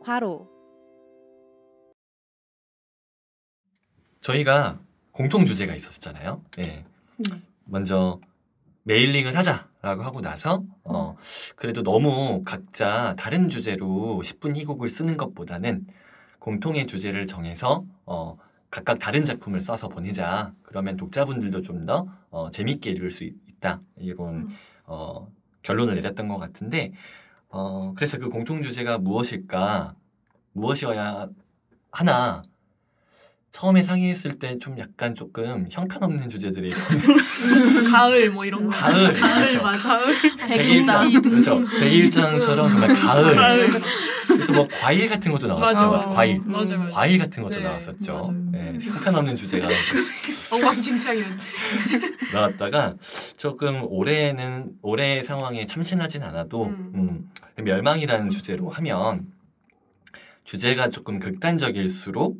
괄호. 저희가 공통 주제가 있었잖아요. 네. 먼저 메일링을 하자라고 하고 나서 그래도 너무 각자 다른 주제로 10분 희곡을 쓰는 것보다는 공통의 주제를 정해서 각각 다른 작품을 써서 보내자. 그러면 독자분들도 좀 더 재밌게 읽을 수 있다. 이런 결론을 내렸던 것 같은데 그래서 그 공통 주제가 무엇이어야 하나 처음에 상의했을 때 좀 약간 조금 형편없는 주제들이 가을 뭐 이런 거. 가을 그렇죠. 맞아. 백일장 그렇죠. 백일장처럼 정말 가을. 그래서 뭐 과일 같은 것도 나왔죠. 과일. 맞아. 과일 같은 것도 네, 나왔었죠. 네, 형편없는 주제가 엉망진창이었. 나왔다가 조금 올해 상황에 참신하진 않아도 멸망이라는 주제로 하면 주제가 조금 극단적일수록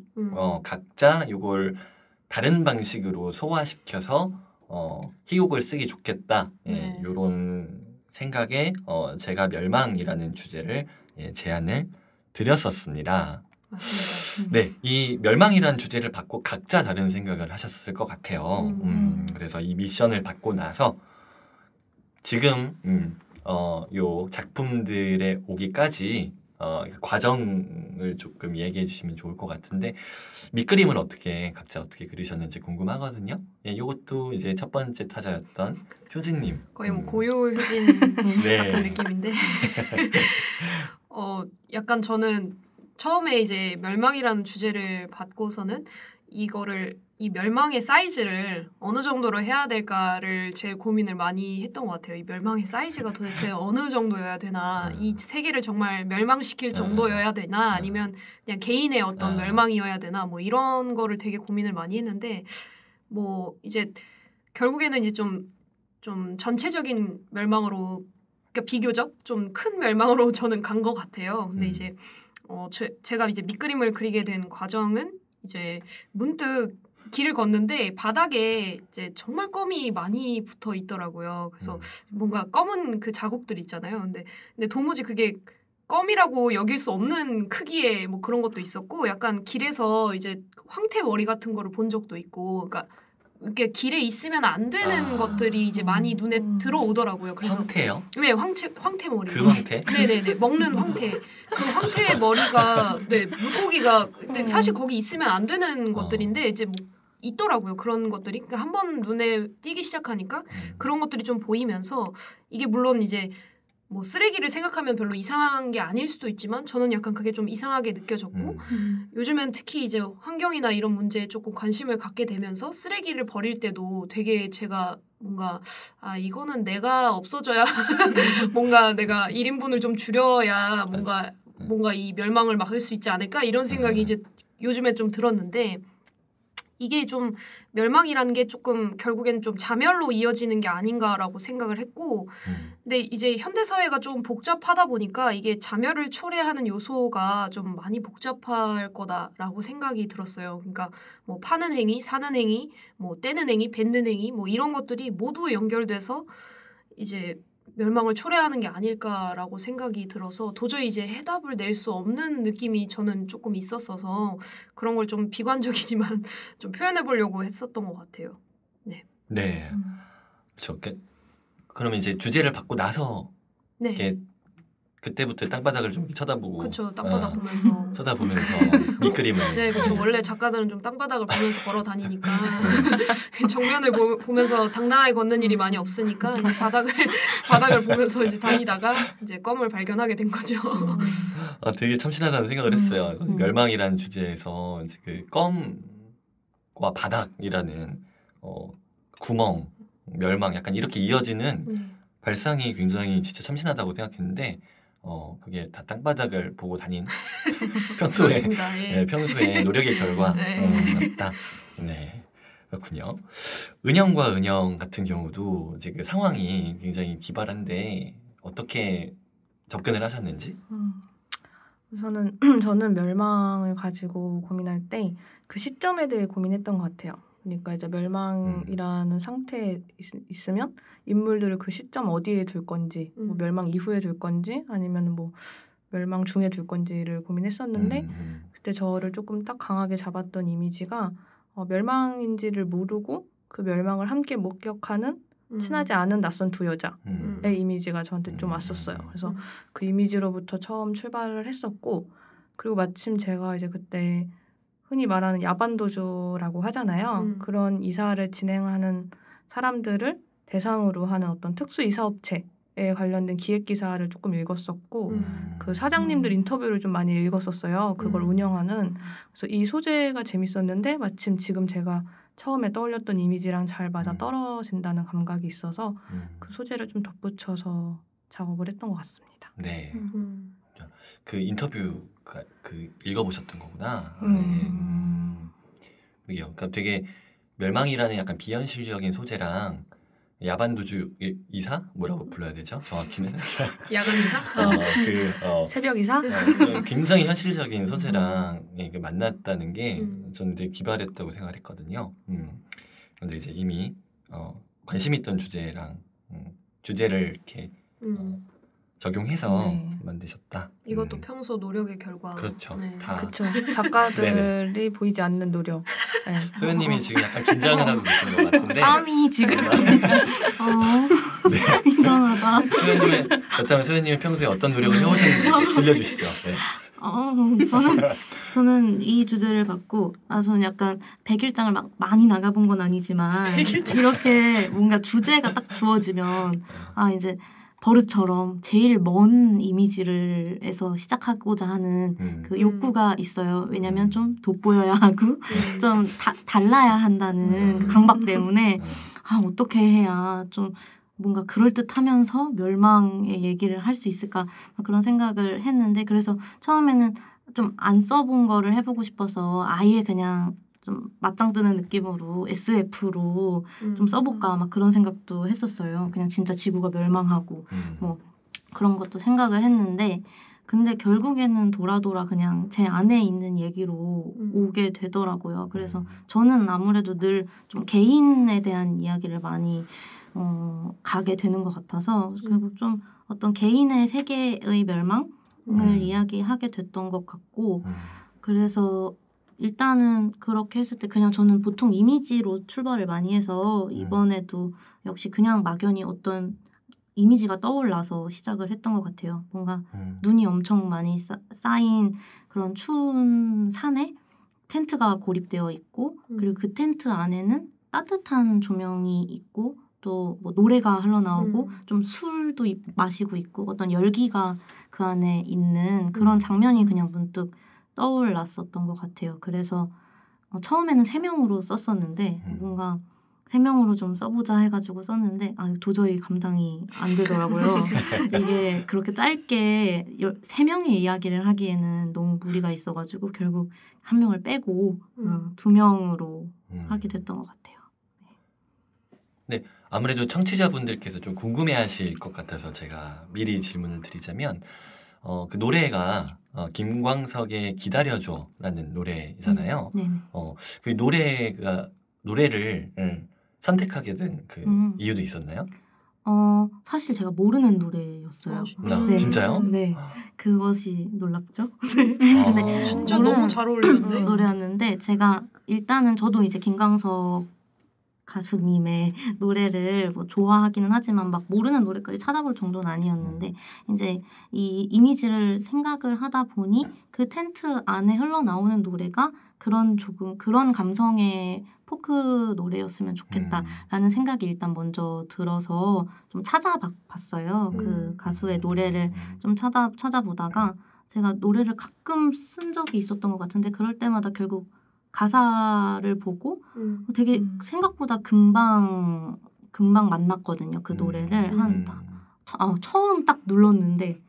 각자 이걸 다른 방식으로 소화시켜서 희곡을 쓰기 좋겠다. 이런 생각에 제가 멸망이라는 주제를 제안을 드렸었습니다. 맞습니다. 네, 이 멸망이라는 주제를 받고 각자 다른 생각을 하셨을 것 같아요. 그래서 이 미션을 받고 나서 지금 요 작품들의 오기까지 과정을 조금 얘기해 주시면 좋을 것 같은데 밑그림을 각자 어떻게 그리셨는지 궁금하거든요. 이것도 이제 첫 번째 타자였던 효진님. 거의 뭐 고요 효진 네. 같은 느낌인데 약간 저는 처음에 이제 멸망이라는 주제를 받고서는 이 멸망의 사이즈를 어느 정도로 해야 될까를 제일 고민을 많이 했던 것 같아요. 이 멸망의 사이즈가 도대체 어느 정도여야 되나, 이 세계를 정말 멸망시킬 정도여야 되나, 아니면 그냥 개인의 어떤 멸망이어야 되나, 뭐 이런 거를 되게 고민을 많이 했는데, 뭐 이제 결국에는 이제 좀 전체적인 멸망으로, 그러니까 비교적 좀 큰 멸망으로 저는 간 것 같아요. 근데 이제 제가 이제 밑그림을 그리게 된 과정은 이제 문득 길을 걷는데 바닥에 이제 정말 껌이 많이 붙어 있더라고요. 그래서 뭔가 검은 그 자국들 있잖아요. 근데 도무지 그게 껌이라고 여길 수 없는 크기의 뭐 그런 것도 있었고, 약간 길에서 이제 황태 머리 같은 거를 본 적도 있고, 그러니까 이렇게 길에 있으면 안 되는 것들이 이제 많이 눈에 들어오더라고요. 그래서 황태요? 네, 황태 머리. 그 황태? 네네네, 먹는 황태. 그 황태 머리가 물고기가 근데 사실 거기 있으면 안 되는 것들인데 이제 뭐 있더라고요. 그런 것들이. 그러니까 한번 눈에 띄기 시작하니까 그런 것들이 좀 보이면서 이게 물론 이제 뭐 쓰레기를 생각하면 별로 이상한 게 아닐 수도 있지만 저는 약간 그게 좀 이상하게 느껴졌고 요즘엔 특히 이제 환경이나 이런 문제에 조금 관심을 갖게 되면서 쓰레기를 버릴 때도 되게 제가 뭔가 이거는 내가 없어져야 뭔가 내가 1인분을 좀 줄여야 뭔가 이 멸망을 막을 수 있지 않을까 이런 생각이 이제 요즘에 좀 들었는데 이게 좀 멸망이라는 게 조금 결국엔 좀 자멸로 이어지는 게 아닌가라고 생각을 했고 근데 이제 현대 사회가 좀 복잡하다 보니까 이게 자멸을 초래하는 요소가 좀 많이 복잡할 거다라고 생각이 들었어요. 그러니까 뭐 파는 행위, 사는 행위, 뭐 떼는 행위, 뱉는 행위 뭐 이런 것들이 모두 연결돼서 이제 멸망을 초래하는 게 아닐까라고 생각이 들어서 도저히 이제 해답을 낼 수 없는 느낌이 저는 조금 있었어서 그런 걸 좀 비관적이지만 좀 표현해 보려고 했었던 것 같아요. 네. 네. 그렇죠. 그러면 이제 주제를 받고 나서 이렇게 그때부터 땅바닥을 좀 쳐다보고 그렇죠. 땅바닥 보면서 쳐다보면서 밑그림을 네, 그렇죠. 원래 작가들은 좀 땅바닥을 보면서 걸어 다니니까 정면을 보면서 당당하게 걷는 일이 많이 없으니까 이제 바닥을 보면서 이제 다니다가 이제 껌을 발견하게 된 거죠. 되게 참신하다는 생각을 했어요. 멸망이라는 주제에서 이제 그 껌과 바닥이라는 구멍, 멸망 약간 이렇게 이어지는 발상이 굉장히 진짜 참신하다고 생각했는데 그게 다 땅바닥을 보고 다닌 평소에 노력의 결과였다. 네, 그렇군요. 은영과 은영 같은 경우도 이제 그 상황이 굉장히 기발한데 어떻게 접근을 하셨는지? 저는 멸망을 가지고 고민할 때 그 시점에 대해 고민했던 것 같아요. 그러니까 이제 멸망이라는 상태에 있으면 인물들을 그 시점 어디에 둘 건지, 뭐 멸망 이후에 둘 건지, 아니면 뭐 멸망 중에 둘 건지를 고민했었는데 그때 저를 조금 딱 강하게 잡았던 이미지가 멸망인지를 모르고 그 멸망을 함께 목격하는 친하지 않은 낯선 두 여자의 이미지가 저한테 좀 왔었어요. 그래서 그 이미지로부터 처음 출발을 했었고, 그리고 마침 제가 이제 그때 흔히 말하는 야반도주라고 하잖아요. 그런 이사를 진행하는 사람들을 대상으로 하는 어떤 특수 이사업체에 관련된 기획 기사를 조금 읽었었고, 그 사장님들 인터뷰를 좀 많이 읽었었어요. 그걸 운영하는. 그래서 이 소재가 재밌었는데 마침 지금 제가 처음에 떠올렸던 이미지랑 잘 맞아 떨어진다는 감각이 있어서 그 소재를 좀 덧붙여서 작업을 했던 것 같습니다. 네. 그 인터뷰 그 읽어보셨던 거구나. 그러니까 되게 멸망이라는 약간 비현실적인 소재랑 야반도주 이사? 뭐라고 불러야 되죠? 정확히는? 야간 이사? 새벽 이사? 굉장히 현실적인 소재랑 만났다는 게 저는 되게 기발했다고 생각을 했거든요. 근데 이제 이미 관심 있던 주제랑 주제를 이렇게 적용해서 만드셨다. 이것도 평소 노력의 결과. 그렇죠. 네. 다. 그렇죠. 작가들이 보이지 않는 노력. 네. 소연님이 지금 약간 긴장을 하고 계신 것 같은데. 땀이 지금. 이상하다. 그렇다면 소연님이 평소에 어떤 노력을 해오셨는지 들려주시죠. 네. 저는 이 주제를 받고 저는 약간 백일장을 막 많이 나가본 건 아니지만 이렇게 뭔가 주제가 딱 주어지면 이제 버릇처럼 제일 먼 이미지를 해서 시작하고자 하는 그 욕구가 있어요. 왜냐면 좀 돋보여야 하고 좀 달라야 한다는 그 강박 때문에 어떻게 해야 좀 뭔가 그럴듯하면서 멸망의 얘기를 할 수 있을까 그런 생각을 했는데, 그래서 처음에는 좀 안 써본 거를 해보고 싶어서 아예 그냥 좀 맞짱 뜨는 느낌으로 SF로 좀 써볼까 막 그런 생각도 했었어요. 그냥 진짜 지구가 멸망하고 뭐 그런 것도 생각을 했는데, 근데 결국에는 돌아 그냥 제 안에 있는 얘기로 오게 되더라고요. 그래서 저는 아무래도 늘 좀 개인에 대한 이야기를 많이 가게 되는 것 같아서 결국 좀 어떤 개인의 세계의 멸망을 이야기하게 됐던 것 같고, 그래서 일단은 그렇게 했을 때 그냥 저는 보통 이미지로 출발을 많이 해서 이번에도 역시 그냥 막연히 어떤 이미지가 떠올라서 시작을 했던 것 같아요. 뭔가 눈이 엄청 많이 쌓인 그런 추운 산에 텐트가 고립되어 있고, 그리고 그 텐트 안에는 따뜻한 조명이 있고 또 뭐 노래가 흘러나오고 좀 술도 마시고 있고 어떤 열기가 그 안에 있는 그런 장면이 그냥 문득 떠올랐었던 것 같아요. 그래서 처음에는 3명으로 썼었는데 뭔가 3명으로 좀 써보자 해가지고 썼는데 도저히 감당이 안 되더라고요. 이게 그렇게 짧게 3명의 이야기를 하기에는 너무 무리가 있어가지고 결국 1명을 빼고 2명으로 하게 됐던 것 같아요. 네, 아무래도 청취자분들께서 좀 궁금해하실 것 같아서 제가 미리 질문을 드리자면 그 노래가 김광석의 기다려줘라는 노래잖아요. 그 노래를 선택하게 된 그 이유도 있었나요? 사실 제가 모르는 노래였어요. 네. 진짜요? 네, 그것이 놀랍죠. 근데 진짜 너무 잘 어울리는데 노래였는데 제가 일단은 저도 이제 김광석 가수님의 노래를 뭐 좋아하기는 하지만 막 모르는 노래까지 찾아볼 정도는 아니었는데 이제 이 이미지를 생각을 하다 보니 그 텐트 안에 흘러나오는 노래가 조금 그런 감성의 포크 노래였으면 좋겠다라는 생각이 일단 먼저 들어서 좀 찾아봤어요. 그 가수의 노래를 좀 찾아보다가 제가 노래를 가끔 쓴 적이 있었던 것 같은데 그럴 때마다 결국 가사를 보고 되게 생각보다 금방 만났거든요. 그 노래를 처음 딱 눌렀는데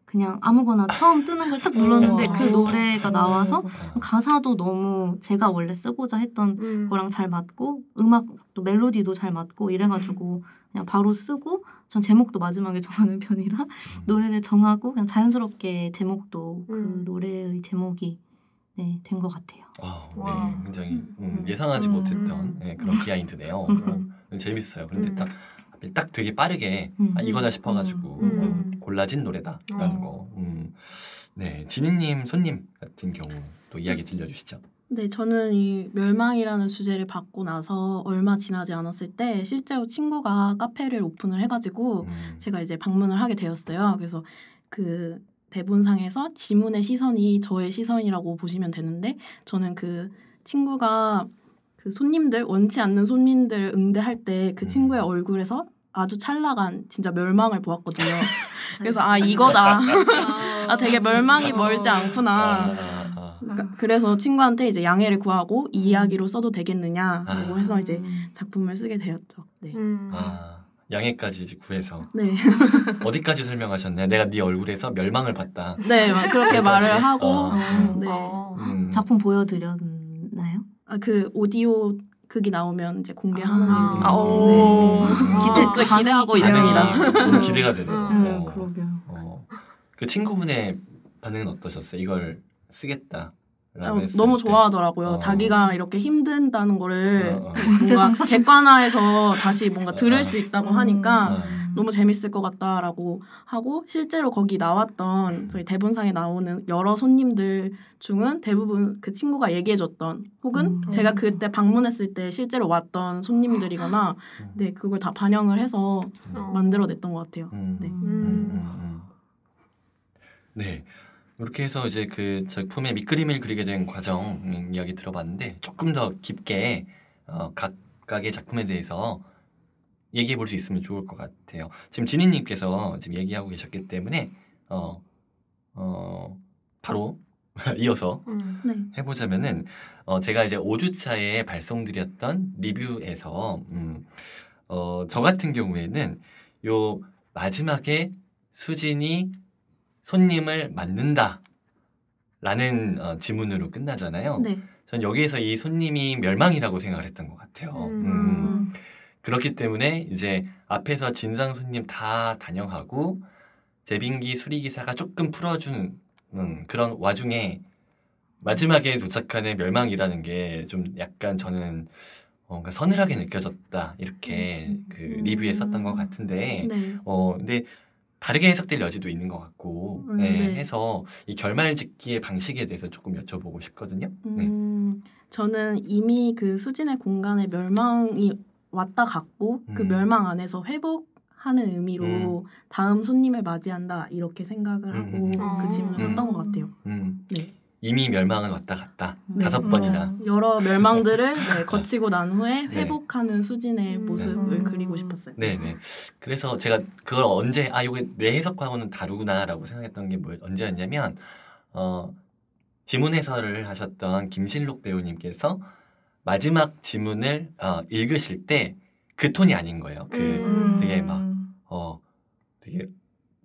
그냥 아무거나 처음 뜨는 걸 딱 눌렀는데 그 노래가 나와서 가사도 너무 제가 원래 쓰고자 했던 거랑 잘 맞고 음악도 멜로디도 잘 맞고 이래가지고 그냥 바로 쓰고 전 제목도 마지막에 정하는 편이라 노래를 정하고 그냥 자연스럽게 제목도 그 노래의 제목이 네, 된 것 같아요. 네, 굉장히 예상하지 못했던 그런 비하인드네요. 재밌어요. 그런데 딱 되게 빠르게 이거다 싶어가지고 골라진 노래다라는 거. 네, 지니님 손님 같은 경우 또 이야기 들려주시죠. 네, 저는 이 멸망이라는 주제를 받고 나서 얼마 지나지 않았을 때 실제로 친구가 카페를 오픈을 해가지고 제가 이제 방문을 하게 되었어요. 그래서 그 대본상에서 지문의 시선이 저의 시선이라고 보시면 되는데 저는 그 친구가 그 손님들 원치 않는 손님들 응대할 때 그 친구의 얼굴에서 아주 찰나간 진짜 멸망을 보았거든요. 그래서 이거다. 되게 멸망이 멀지 않구나. 그래서 친구한테 이제 양해를 구하고 이 이야기로 써도 되겠느냐라고 해서 이제 작품을 쓰게 되었죠. 네. 양해까지 이제 구해서. 네. 어디까지 설명하셨나요? 내가 네 얼굴에서 멸망을 봤다. 네, 그렇게 말을 하고. 네. 작품 보여드렸나요? 그 오디오 극이 나오면 이제 공개하는 걸로. 기대하고 있습니다. 기대가 되네요. 그러게요. 그 친구분의 반응은 어떠셨어요? 이걸 쓰겠다. 너무 좋아하더라고요. 자기가 이렇게 힘든다는 거를 뭔가 객관화해서 다시 뭔가 들을 수 있다고 하니까 너무 재밌을 것 같다라고 하고 실제로 거기 나왔던 저희 대본상에 나오는 여러 손님들 중은 대부분 그 친구가 얘기해줬던 혹은 제가 그때 방문했을 때 실제로 왔던 손님들이거나 네, 그걸 다 반영을 해서 만들어냈던 것 같아요. 네. 이렇게 해서 이제 그 작품의 밑그림을 그리게 된 과정 이야기 들어봤는데 조금 더 깊게 각각의 작품에 대해서 얘기해 볼 수 있으면 좋을 것 같아요. 지금 지니님께서 지금 얘기하고 계셨기 때문에 바로 이어서 해보자면은 제가 이제 5주차에 발송드렸던 리뷰에서 저 같은 경우에는 요 마지막에 수진이 손님을 만든다 라는 지문으로 끝나잖아요. 네. 전 여기에서 이 손님이 멸망이라고 생각을 했던 것 같아요. 그렇기 때문에 이제 앞에서 진상 손님 다 단영하고 재빙기 수리기사가 조금 풀어주는 그런 와중에 마지막에 도착하는 멸망이라는 게 좀 약간 저는 뭔가 서늘하게 느껴졌다 이렇게 그 리뷰에 썼던 것 같은데 근데 다르게 해석될 여지도 있는 것 같고 해서 이 결말짓기의 방식에 대해서 조금 여쭤보고 싶거든요. 저는 이미 그 수진의 공간에 멸망이 왔다 갔고 그 멸망 안에서 회복하는 의미로 다음 손님을 맞이한다 이렇게 생각을 하고 그 지문을 썼던 것 같아요. 네. 이미 멸망은 왔다 갔다 5번이나 여러 멸망들을 거치고 난 후에 회복하는 수진의 모습을 그리고 싶었어요. 네네. 그래서 제가 그걸 언제 이게 내 해석하고는 다르구나라고 생각했던 게 언제였냐면 지문 해설을 하셨던 김실록 배우님께서 마지막 지문을 읽으실 때 그 톤이 아닌 거예요. 되게 막 되게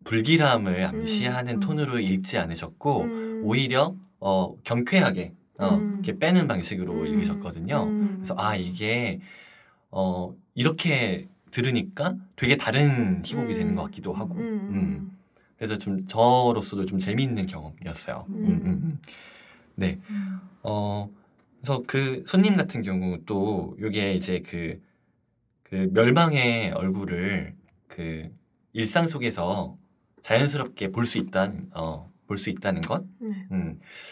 불길함을 암시하는 톤으로 읽지 않으셨고 오히려 경쾌하게 이렇게 빼는 방식으로 읽으셨거든요. 그래서 이게 이렇게 들으니까 되게 다른 희곡이 되는 것 같기도 하고 그래서 좀 저로서도 좀 재미있는 경험이었어요. 네. 그래서 그 손님 같은 경우 또 이게 이제 그 멸망의 얼굴을 그 일상 속에서 자연스럽게 볼 수 있다는 것,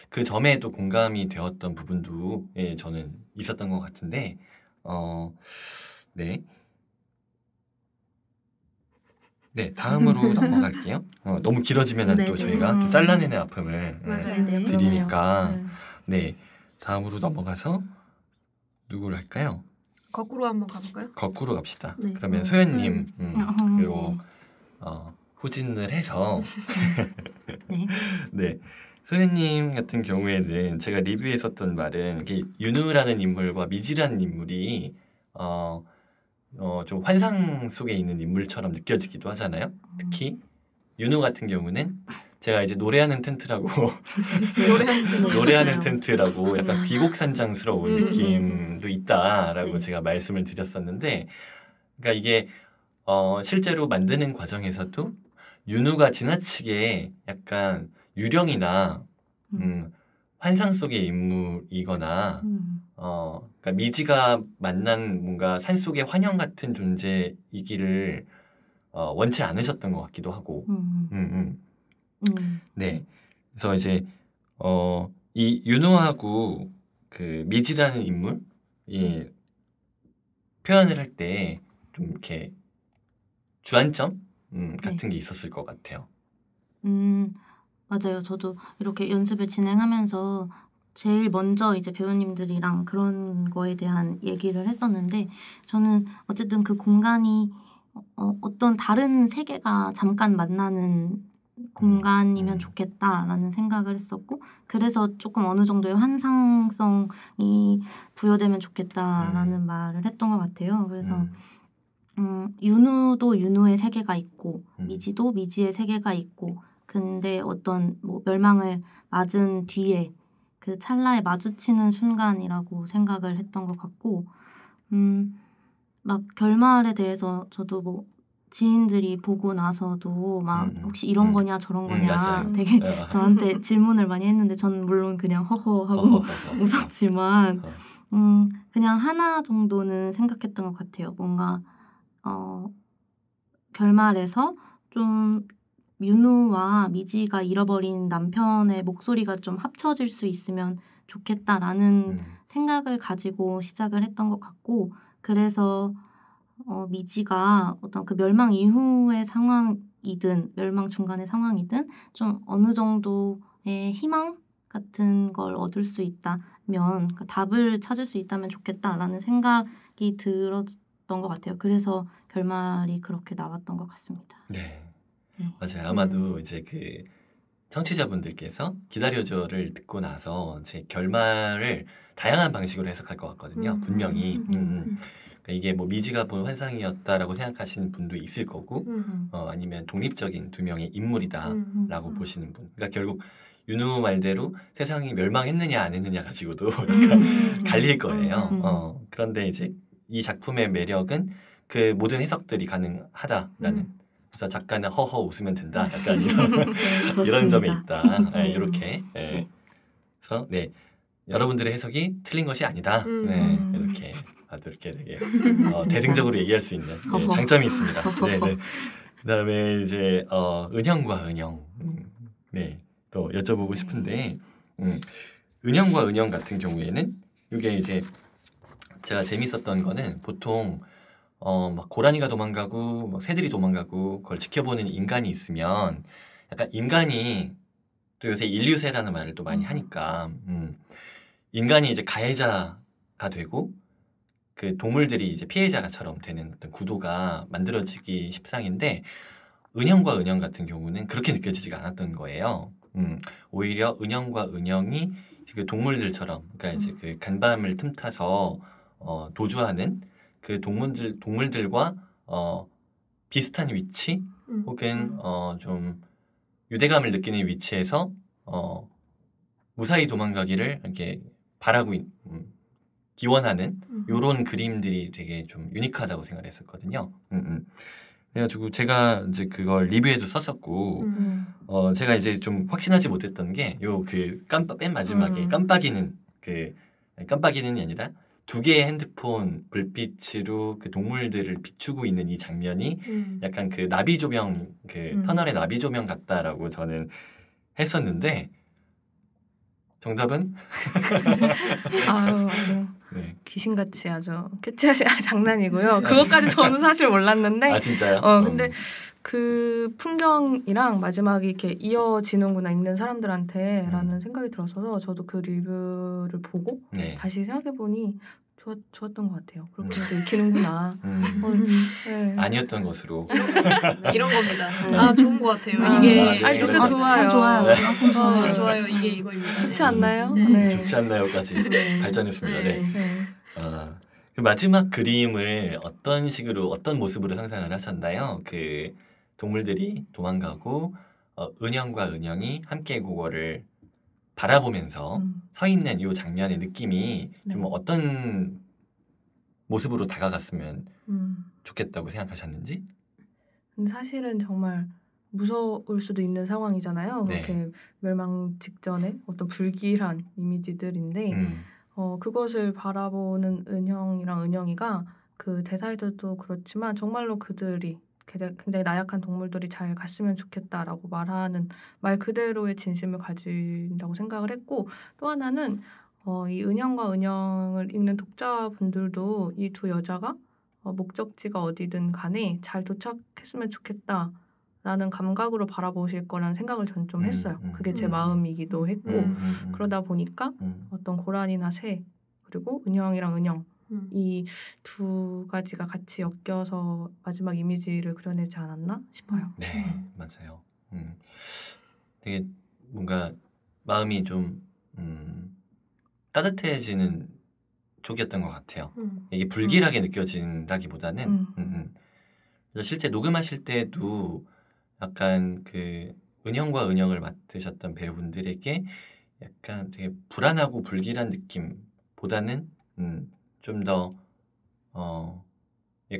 그 점에도 공감이 되었던 부분도 저는 있었던 것 같은데, 네, 다음으로 넘어갈게요. 너무 길어지면 또 저희가 또 잘라내는 아픔을 드리니까, 다음으로 넘어가서 누구를 할까요? 거꾸로 한번 가볼까요? 거꾸로 갑시다. 그러면 소연님, 그리고 후진을 해서 소연님 같은 경우에는 제가 리뷰에 썼던 말은 윤우라는 인물과 미지라는 인물이 좀 환상 속에 있는 인물처럼 느껴지기도 하잖아요. 특히 윤우 같은 경우는 제가 이제 노래하는 텐트라고 노래하는 텐트라고 약간 귀곡산장스러운 느낌도 있다라고 제가 말씀을 드렸었는데, 그러니까 이게 실제로 만드는 과정에서도 윤우가 지나치게 약간 유령이나 환상 속의 인물이거나 그러니까 미지가 만난 뭔가 산속의 환영 같은 존재이기를 원치 않으셨던 것 같기도 하고. 네. 그래서 이제 이 윤우하고 그 미지라는 인물이 표현을 할 때 좀 이렇게 주안점 같은 게 있었을 것 같아요. 맞아요. 저도 이렇게 연습을 진행하면서 제일 먼저 이제 배우님들이랑 그런 거에 대한 얘기를 했었는데 저는 어쨌든 그 공간이 어떤 다른 세계가 잠깐 만나는 공간이면 좋겠다라는 생각을 했었고 그래서 조금 어느 정도의 환상성이 부여되면 좋겠다라는 말을 했던 것 같아요. 그래서 윤우도 윤우의 세계가 있고 미지도 미지의 세계가 있고 근데 어떤 뭐 멸망을 맞은 뒤에 그 찰나에 마주치는 순간이라고 생각을 했던 것 같고 막 결말에 대해서 저도 뭐 지인들이 보고 나서도 막 혹시 이런 거냐 저런 거냐 되게 저한테 질문을 많이 했는데 저는 물론 그냥 허허하고 웃었지만 그냥 하나 정도는 생각했던 것 같아요. 뭔가 결말에서 좀 윤우와 미지가 잃어버린 남편의 목소리가 좀 합쳐질 수 있으면 좋겠다라는 생각을 가지고 시작을 했던 것 같고 그래서 미지가 어떤 그 멸망 이후의 상황이든 멸망 중간의 상황이든 좀 어느 정도의 희망 같은 걸 얻을 수 있다면 그 답을 찾을 수 있다면 좋겠다라는 생각이 들었던 것 같아요. 그래서 결말이 그렇게 나왔던 것 같습니다. 네. 맞아요. 아마도 이제 그 청취자분들께서 기다려줘를 듣고 나서 제 결말을 다양한 방식으로 해석할 것 같거든요. 분명히. 그러니까 이게 뭐 미지가 본 환상이었다라고 생각하시는 분도 있을 거고, 아니면 독립적인 두 명의 인물이다라고 보시는 분. 그러니까 결국 윤우 말대로 세상이 멸망했느냐 안 했느냐 가지고도 약간 갈릴 거예요. 그런데 이제 이 작품의 매력은 그 모든 해석들이 가능하다라는. 그래서 작가는 허허 웃으면 된다. 약간 이런 점이 있다. 네, 이렇게. 네. 그래서 네 여러분들의 해석이 틀린 것이 아니다. 네, 이렇게 아주 이렇게 되게 대승적으로 얘기할 수 있는 네, 장점이 있습니다. 네, 네. 그다음에 이제 은영과 은영. 네, 또 여쭤보고 싶은데 은영과 은영 같은 경우에는 이게 이제 제가 재밌었던 거는 보통 막 고라니가 도망가고 막 새들이 도망가고 그걸 지켜보는 인간이 있으면 약간 인간이 또 요새 인류세라는 말을 또 많이 하니까 인간이 이제 가해자가 되고 그 동물들이 이제 피해자처럼 되는 어떤 구도가 만들어지기 십상인데 은영과 은영 같은 경우는 그렇게 느껴지지가 않았던 거예요. 오히려 은영과 은영이 그 동물들처럼 그러니까 이제 그 간밤을 틈타서 도주하는 그 동물들과 비슷한 위치 혹은 좀 유대감을 느끼는 위치에서 무사히 도망가기를 이렇게 바라고 기원하는 이런 그림들이 되게 좀 유니크하다고 생각했었거든요. 그래가지고 제가 이제 그걸 리뷰에도 썼었고 제가 이제 좀 확신하지 못했던 게 요 그 맨 마지막에 깜빡이는 깜빡이는이 아니라 두 개의 핸드폰 불빛으로 그 동물들을 비추고 있는 이 장면이 약간 그 나비 조명 그 터널의 나비 조명 같다라고 저는 했었는데 정답은 아주 네. 귀신같이 아주 캐치하시 장난이고요. 그것까지 저는 사실 몰랐는데. 아 진짜요? 근데 그 풍경이랑 마지막에 이렇게 이어지는구나 읽는 사람들한테라는 생각이 들어서 저도 그 리뷰를 보고 네. 다시 생각해 보니 좋았던 것 같아요. 그렇게 읽히는구나. 네. 아니었던 것으로 이런 겁니다. 아 좋은 것 같아요. 이게 네. 진짜 좋아요. 좋아요. 네. 전 좋아요. 이게 이거입니다. 좋지 않나요? 네. 좋지 않나요까지 발전했습니다. 네. 그 마지막 그림을 어떤 식으로 어떤 모습으로 상상을 하셨나요? 그 동물들이 도망가고 은영과 은영이 함께 그거를 바라보면서 서 있는 이 장면의 느낌이 좀 어떤 모습으로 다가갔으면 좋겠다고 생각하셨는지? 근데 사실은 정말 무서울 수도 있는 상황이잖아요. 네. 그렇게 멸망 직전에 어떤 불길한 이미지들인데 그것을 바라보는 은형이랑 은영이가 그 대사에서도 그렇지만 정말로 그들이 굉장히 나약한 동물들이 잘 갔으면 좋겠다라고 말하는 말 그대로의 진심을 가진다고 생각을 했고 또 하나는 이 은형과 은영을 읽는 독자분들도 이 두 여자가 목적지가 어디든 간에 잘 도착했으면 좋겠다라는 감각으로 바라보실 거라는 생각을 전 좀 했어요. 그게 제 마음이기도 했고 그러다 보니까 어떤 고란이나 새 그리고 은형이랑 은영 이 두 가지가 같이 엮여서 마지막 이미지를 그려내지 않았나 싶어요. 네, 맞아요. 되게 뭔가 마음이 좀 따뜻해지는 쪽이었던 것 같아요. 이게 불길하게 느껴진다기보다는 그래서 실제 녹음하실 때도 약간 그 은형과 은영을 맡으셨던 배우분들에게 약간 되게 불안하고 불길한 느낌보다는 좀 더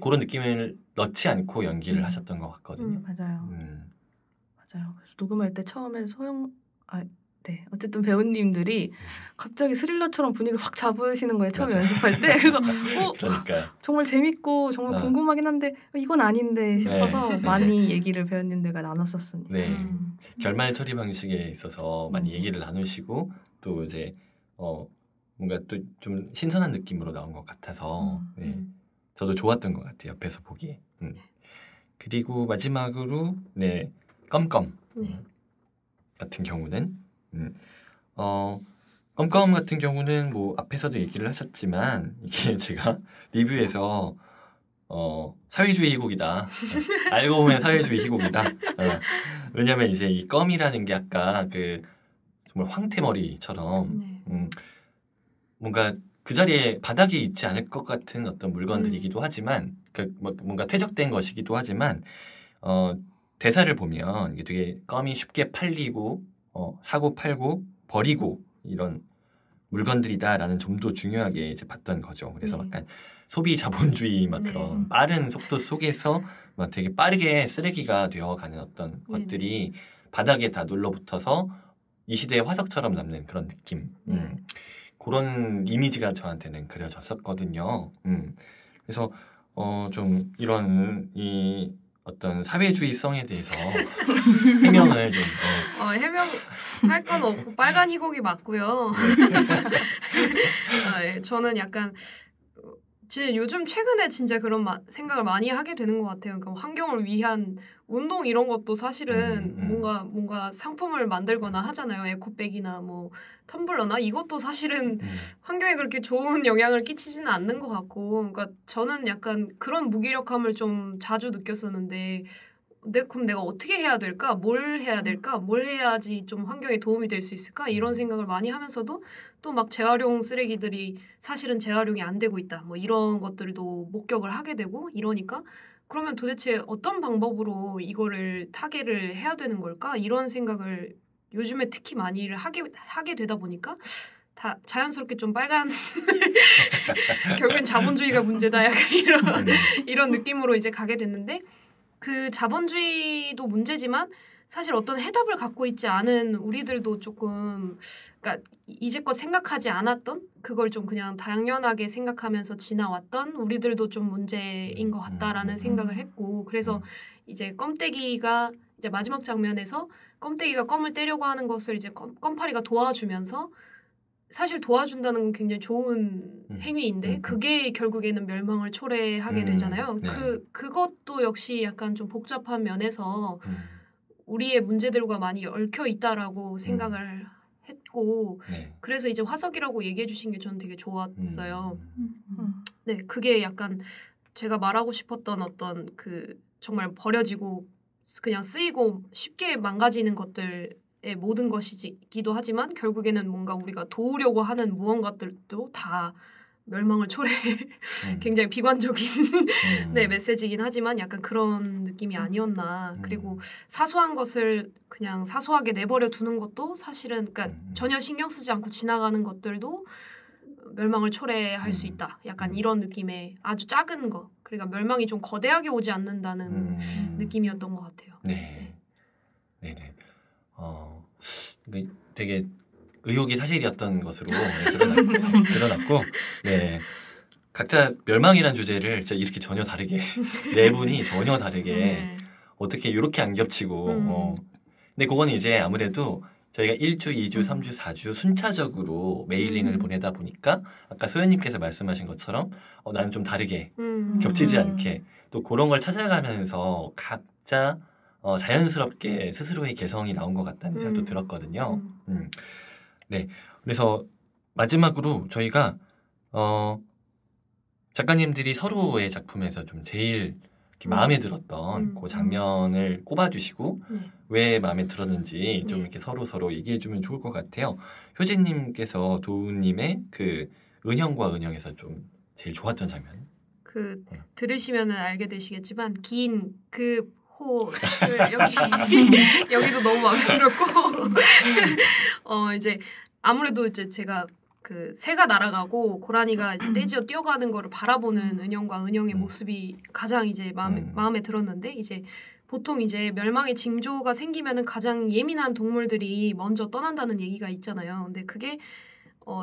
그런 느낌을 넣지 않고 연기를 하셨던 것 같거든요. 맞아요. 맞아요. 그래서 녹음할 때 처음에 네. 어쨌든 배우님들이 갑자기 스릴러처럼 분위기를 확 잡으시는 거예요. 처음에 연습할 때. 그래서 정말 재밌고 정말 궁금하긴 한데 이건 아닌데 싶어서 네. 많이 얘기를 배우님들과 나눴었습니다. 네. 결말 처리 방식에 있어서 많이 얘기를 나누시고 또 이제 뭔가 또 좀 신선한 느낌으로 나온 것 같아서 네. 저도 좋았던 것 같아요. 옆에서 보기에. 그리고 마지막으로 네. 껌껌 같은 경우는 껌껌 같은 경우는 뭐 앞에서도 얘기를 하셨지만 이게 제가 리뷰에서 사회주의 희곡이다. 알고 보면 사회주의 희곡이다. 왜냐면 이제 이 껌이라는 게 아까 그 정말 황태머리처럼 뭔가 그 자리에 바닥에 있지 않을 것 같은 어떤 물건들이기도 하지만 뭔가 퇴적된 것이기도 하지만 대사를 보면 이게 되게 껌이 쉽게 팔리고 사고 팔고 버리고 이런 물건들이다라는 점도 중요하게 이제 봤던 거죠. 그래서 약간 소비 자본주의 막 그런 빠른 속도 속에서 막 되게 빠르게 쓰레기가 되어가는 어떤 것들이 바닥에 다 눌러붙어서 이 시대의 화석처럼 남는 그런 느낌. 그런 이미지가 저한테는 그려졌었거든요. 그래서 좀 이런 이 어떤 사회주의성에 대해서 해명을 좀 해명할 건 없고 빨간 희곡이 맞고요. 저는 약간 요즘 최근에 진짜 그런 생각을 많이 하게 되는 것 같아요. 그러니까 환경을 위한 운동 이런 것도 사실은 뭔가 상품을 만들거나 하잖아요. 에코백이나 뭐 텀블러나 이것도 사실은 환경에 그렇게 좋은 영향을 끼치지는 않는 것 같고, 그러니까 저는 약간 그런 무기력함을 좀 자주 느꼈었는데, 그럼 내가 어떻게 해야 될까? 뭘 해야 될까? 뭘 해야지 좀 환경에 도움이 될 수 있을까? 이런 생각을 많이 하면서도 또 막 재활용 쓰레기들이 사실은 재활용이 안 되고 있다. 뭐 이런 것들도 목격을 하게 되고 이러니까 그러면 도대체 어떤 방법으로 이거를 타개를 해야 되는 걸까? 이런 생각을 요즘에 특히 많이 하게 되다 보니까 다 자연스럽게 좀 빨간 결국엔 자본주의가 문제다. 약간 이런 느낌으로 이제 가게 됐는데 그 자본주의도 문제지만 사실 어떤 해답을 갖고 있지 않은 우리들도 조금 그러니까 이제껏 생각하지 않았던 그걸 좀 그냥 당연하게 생각하면서 지나왔던 우리들도 좀 문제인 것 같다라는 생각을 했고 그래서 이제 껌떼기가 이제 마지막 장면에서 껌떼기가 껌을 떼려고 하는 것을 이제 껌파리가 도와주면서 사실 도와준다는 건 굉장히 좋은 행위인데 그게 결국에는 멸망을 초래하게 되잖아요. 네. 그것도 역시 약간 좀 복잡한 면에서 우리의 문제들과 많이 얽혀 있다라고 생각을 했고 그래서 이제 화석이라고 얘기해 주신 게 저는 되게 좋았어요. 네, 그게 약간 제가 말하고 싶었던 어떤 그 정말 버려지고 그냥 쓰이고 쉽게 망가지는 것들 모든 것이기도 하지만 결국에는 뭔가 우리가 도우려고 하는 무언가들도 다 멸망을 굉장히 비관적인 메시지긴 하지만 약간 그런 느낌이 아니었나. 그리고 사소한 것을 그냥 사소하게 내버려 두는 것도 사실은 그러니까 전혀 신경 쓰지 않고 지나가는 것들도 멸망을 초래할 수 있다. 약간 이런 느낌의 아주 작은 거. 그러니까 멸망이 좀 거대하게 오지 않는다는 느낌이었던 것 같아요. 네. 네네. 되게 의혹이 사실이었던 것으로 드러났고, 네. 각자 멸망이란 주제를 진짜 이렇게 전혀 다르게 네 분이 전혀 다르게 어떻게 이렇게 안 겹치고 근데 그건 이제 아무래도 저희가 1주, 2주, 3주, 4주 순차적으로 메일링을 보내다 보니까 아까 소연님께서 말씀하신 것처럼 나는 좀 다르게 겹치지 않게 또 그런 걸 찾아가면서 각자 자연스럽게 스스로의 개성이 나온 것 같다는 생각도 들었거든요. 네, 그래서 마지막으로 저희가 작가님들이 서로의 작품에서 좀 제일 이렇게 마음에 들었던 그 장면을 꼽아주시고 왜 마음에 들었는지 좀 이렇게 서로 얘기해주면 좋을 것 같아요. 효진님께서 도우님의 그 은영과 은영에서 좀 제일 좋았던 장면. 들으시면은 알게 되시겠지만 긴 그 호를 여기도 너무 마음에 들었고 이제 아무래도 이제 제가 그 새가 날아가고 고라니가 이제 떼지어 뛰어가는 거를 바라보는 은영과 은영의 모습이 가장 이제 마음에 들었는데 이제 보통 이제 멸망의 징조가 생기면은 가장 예민한 동물들이 먼저 떠난다는 얘기가 있잖아요. 근데 그게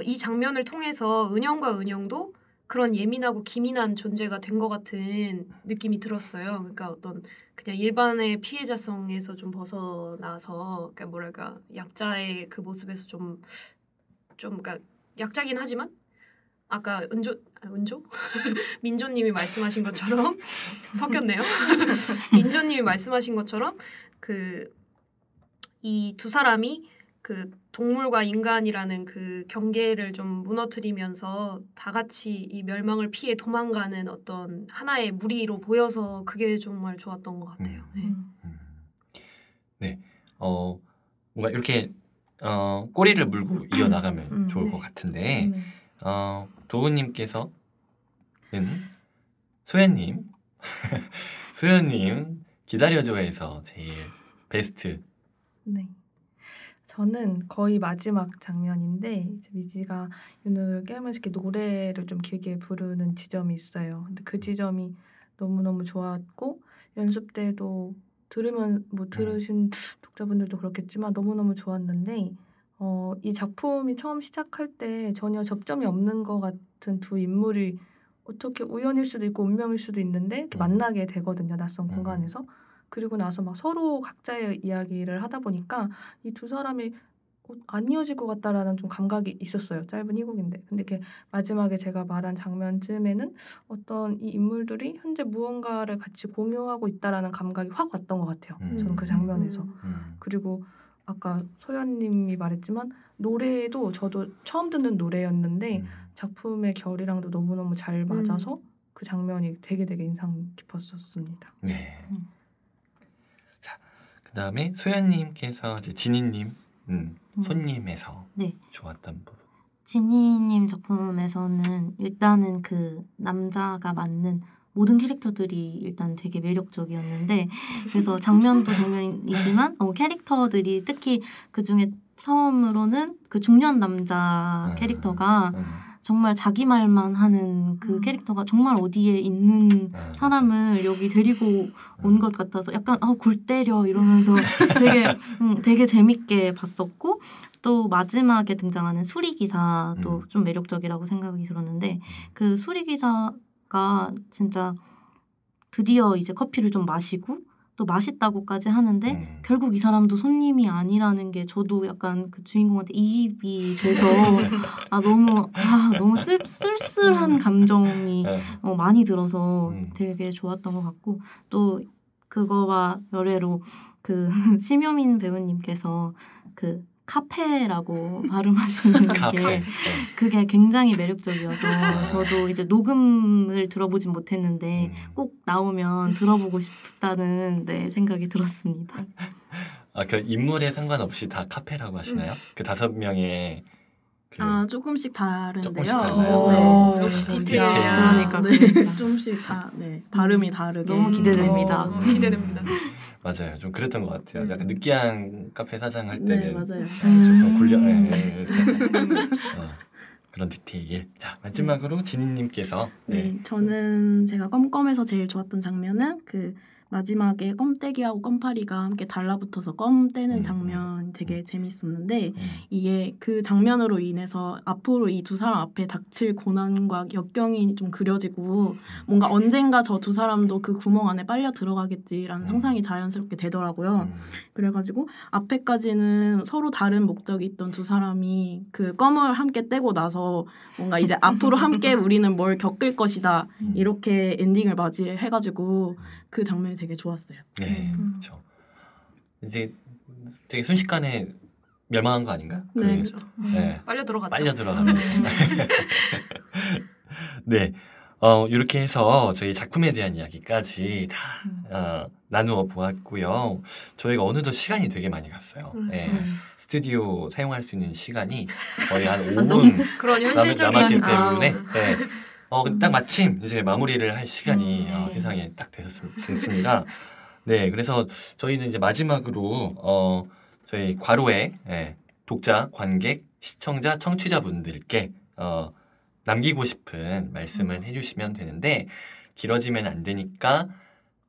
이 장면을 통해서 은영과 은영도 그런 예민하고 기민한 존재가 된 것 같은 느낌이 들었어요. 그러니까 어떤 그냥 일반의 피해자성에서 좀 벗어나서 그러니까 뭐랄까 약자의 그 모습에서 좀 그러니까 약자긴 하지만 아까 은조 민조님이 말씀하신 것처럼 섞였네요. 민조님이 말씀하신 것처럼 이 두 사람이 그 동물과 인간이라는 그 경계를 좀 무너뜨리면서 다 같이 이 멸망을 피해 도망가는 어떤 하나의 무리로 보여서 그게 정말 좋았던 것 같아요. 네, 뭔가 이렇게 꼬리를 물고 이어나가면 좋을 것 같은데 도우님께서는 소연님 기다려줘에서 제일 베스트. 네. 저는 거의 마지막 장면인데 이제 미지가 윤을 깨우면서 이렇게 노래를 좀 길게 부르는 지점이 있어요. 근데 그 지점이 너무너무 좋았고 연습 때도 들으신 독자분들도 그렇겠지만 너무너무 좋았는데 이 작품이 처음 시작할 때 전혀 접점이 없는 것 같은 두 인물이 어떻게 우연일 수도 있고 운명일 수도 있는데 이렇게 만나게 되거든요. 낯선 공간에서. 그리고 나서 막 서로 각자의 이야기를 하다 보니까 이 두 사람이 안 이어질 것 같다라는 좀 감각이 있었어요. 짧은 희곡인데. 근데 이렇게 마지막에 제가 말한 장면쯤에는 어떤 이 인물들이 현재 무언가를 같이 공유하고 있다라는 감각이 확 왔던 것 같아요. 저는 그 장면에서. 그리고 아까 소연님이 말했지만 노래도 저도 처음 듣는 노래였는데 작품의 결이랑도 너무너무 잘 맞아서 그 장면이 되게 인상 깊었었습니다. 네. 자, 그다음에 소연님께서 이제 진희님 손님에서 좋았던 부분. 진희님 작품에서는 일단은 그 남자가 맞는 모든 캐릭터들이 일단 되게 매력적이었는데 그래서 장면도 장면이지만 캐릭터들이 특히 그중에 처음으로는 그 중년 남자 캐릭터가 정말 자기 말만 하는 그 캐릭터가 정말 어디에 있는 사람을 여기 데리고 온 것 같아서 약간 골 때려 이러면서 되게 재밌게 봤었고 또 마지막에 등장하는 수리기사도 좀 매력적이라고 생각이 들었는데 그 수리기사가 진짜 드디어 이제 커피를 좀 마시고 또 맛있다고까지 하는데 결국 이 사람도 손님이 아니라는 게 저도 약간 그 주인공한테 이입이 돼서 너무 쓸쓸한 감정이 많이 들어서 되게 좋았던 것 같고 또 그거와 열애로 그 심효민 배우님께서 그 카페라고 발음하시는 게 그게 굉장히 매력적이어서 저도 이제 녹음을 들어보진 못했는데 꼭 나오면 들어보고 싶다는 생각이 들었습니다. 그 인물에 상관없이 다 카페라고 하시나요? 그 5명의 조금씩 다른데요. 조금씩 달라요. 역시 디테일. 그러니까 조금씩 다 발음이 다르게 너무 기대됩니다. 기대됩니다. 맞아요. 좀 그랬던 것 같아요. 약간 느끼한 카페 사장 할 때는 맞아요. 조금 그런 디테일. 자, 마지막으로 진희님께서 저는 제가 껌껌에서 제일 좋았던 장면은 그 마지막에 껌떼기하고 껌파리가 함께 달라붙어서 껌 떼는 장면 되게 재밌었는데 이게 그 장면으로 인해서 앞으로 이 두 사람 앞에 닥칠 고난과 역경이 좀 그려지고 뭔가 언젠가 저 두 사람도 그 구멍 안에 빨려 들어가겠지라는 상상이 자연스럽게 되더라고요. 그래가지고 앞에까지는 서로 다른 목적이 있던 두 사람이 그 껌을 함께 떼고 나서 뭔가 이제 앞으로 함께 우리는 뭘 겪을 것이다 이렇게 엔딩을 맞이해가지고 그 장면이 되게 좋았어요. 네, 그렇죠. 이제 되게 순식간에 멸망한 거 아닌가? 네, 그렇죠. 네. 빨려 들어갔죠. 빨려 들어가는. 네, 이렇게 해서 저희 작품에 대한 이야기까지 다 나누어 보았고요. 저희가 어느덧 시간이 되게 많이 갔어요. 네. 스튜디오 사용할 수 있는 시간이 거의 한 5분 그런 남았기 현실적인 때문에 네. 딱 마침 이제 마무리를 할 시간이 세상에 딱 됐습니다. 네, 그래서 저희는 이제 마지막으로 저희 괄호에 독자, 관객, 시청자, 청취자분들께 남기고 싶은 말씀을 해주시면 되는데 길어지면 안 되니까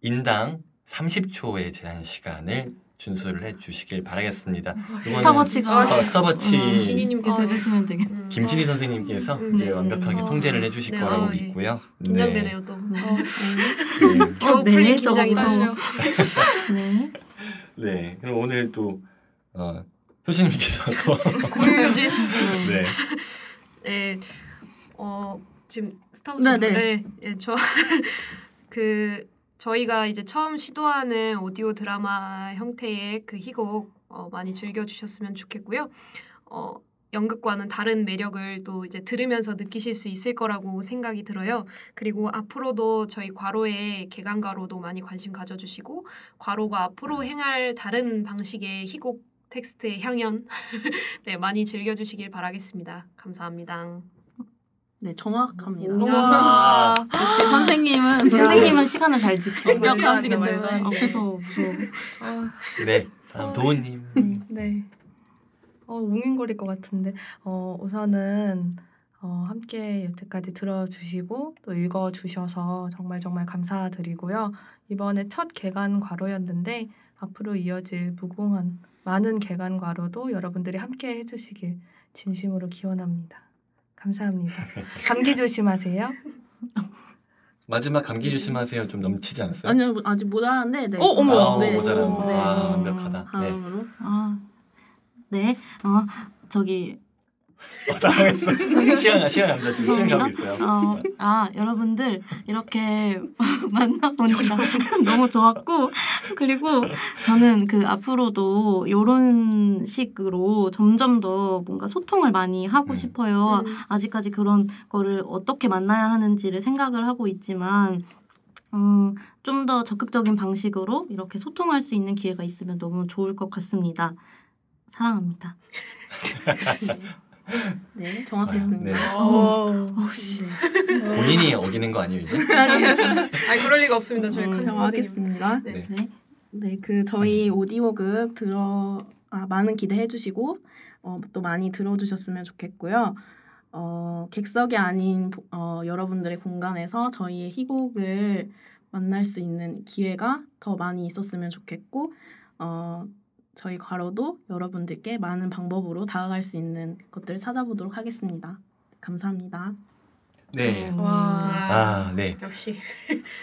인당 30초의 제한 시간을 준수를 해주시길 바라겠습니다. 스타버치가 스타버치 신이님께서 해주시면 되겠네요. 김진희 선생님께서 이제 완벽하게 통제를 해주실 네, 거라고 예. 믿고요. 긴장되네요 또. 네. 겨우 네, 풀린 저거 긴장이다. 네. 네, 그럼 오늘 또 효진님께서 고유효진. 네. 네. 지금 스타워즈 네. 저희가 이제 처음 시도하는 오디오 드라마 형태의 그 희곡 많이 즐겨주셨으면 좋겠고요. 연극과는 다른 매력을 또 이제 들으면서 느끼실 수 있을 거라고 생각이 들어요. 그리고 앞으로도 저희 괄호의 개간괄호도 많이 관심 가져주시고 괄호가 앞으로 행할 다른 방식의 희곡 텍스트의 향연 네, 많이 즐겨주시길 바라겠습니다. 감사합니다. 네, 정확합니다. 우와. 역시 선생님은 시간을 잘 지켜. 완벽하시기 때문에. 무서워. 네, 다음 도훈님. 네. 웅인거릴 것 같은데 우선은 함께 여태까지 들어주시고 또 읽어주셔서 정말 감사드리고요. 이번에 첫 개간 괄호였는데 앞으로 이어질 무궁한 많은 개간 괄호도 여러분들이 함께 해주시길 진심으로 기원합니다. 감사합니다. 감기 조심하세요. 마지막 감기 조심하세요. 좀 넘치지 않았어요? 아니요, 아직 못 알았는데. 네. 어머, 네. 모자란다. 네. 완벽하다. 다음으로. 네. 저기 당황했어. 시간 안 돼. 지금 시간 가고 있어요. 여러분들 이렇게 만나보니까 너무 좋았고 그리고 저는 그 앞으로도 이런 식으로 점점 더 뭔가 소통을 많이 하고 싶어요. 아직까지 그런 거를 어떻게 만나야 하는지를 생각을 하고 있지만 좀 더 적극적인 방식으로 이렇게 소통할 수 있는 기회가 있으면 너무 좋을 것 같습니다. 사랑합니다. 네, 정확했습니다. 네. 본인이 어기는 거 아니에요 이제? 아니 그럴 리가 없습니다. 저희 칸 정확했습니다. 네. 그 저희 오디오극 많은 기대해 주시고 또 많이 들어주셨으면 좋겠고요. 객석이 아닌 여러분들의 공간에서 저희의 희곡을 만날 수 있는 기회가 더 많이 있었으면 좋겠고 저희 괄호도 여러분들께 많은 방법으로 다가갈 수 있는 것들을 찾아보도록 하겠습니다. 감사합니다. 네. 네. 역시.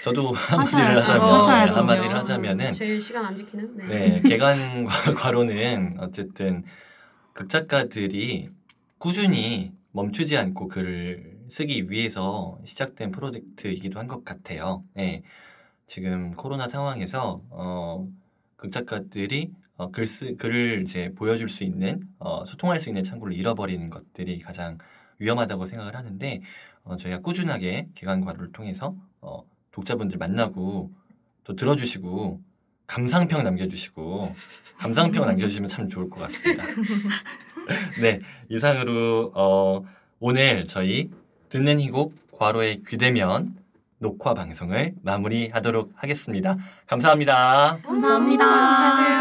저도 한마디를 하자면은 제일 시간 안 지키는. 네. 개간 괄호는 어쨌든 극작가들이 꾸준히 멈추지 않고 글을 쓰기 위해서 시작된 프로젝트이기도 한 것 같아요. 네. 지금 코로나 상황에서 극작가들이 글을 이제 보여줄 수 있는 소통할 수 있는 창구를 잃어버리는 것들이 가장 위험하다고 생각을 하는데 저희가 꾸준하게 개간 괄호를 통해서 독자분들 만나고 또 들어주시고 감상평 남겨주시고 감상평 남겨주시면 참 좋을 것 같습니다. 네, 이상으로 오늘 저희 듣는 희곡 괄호의 귀대면 녹화 방송을 마무리하도록 하겠습니다. 감사합니다. 감사합니다.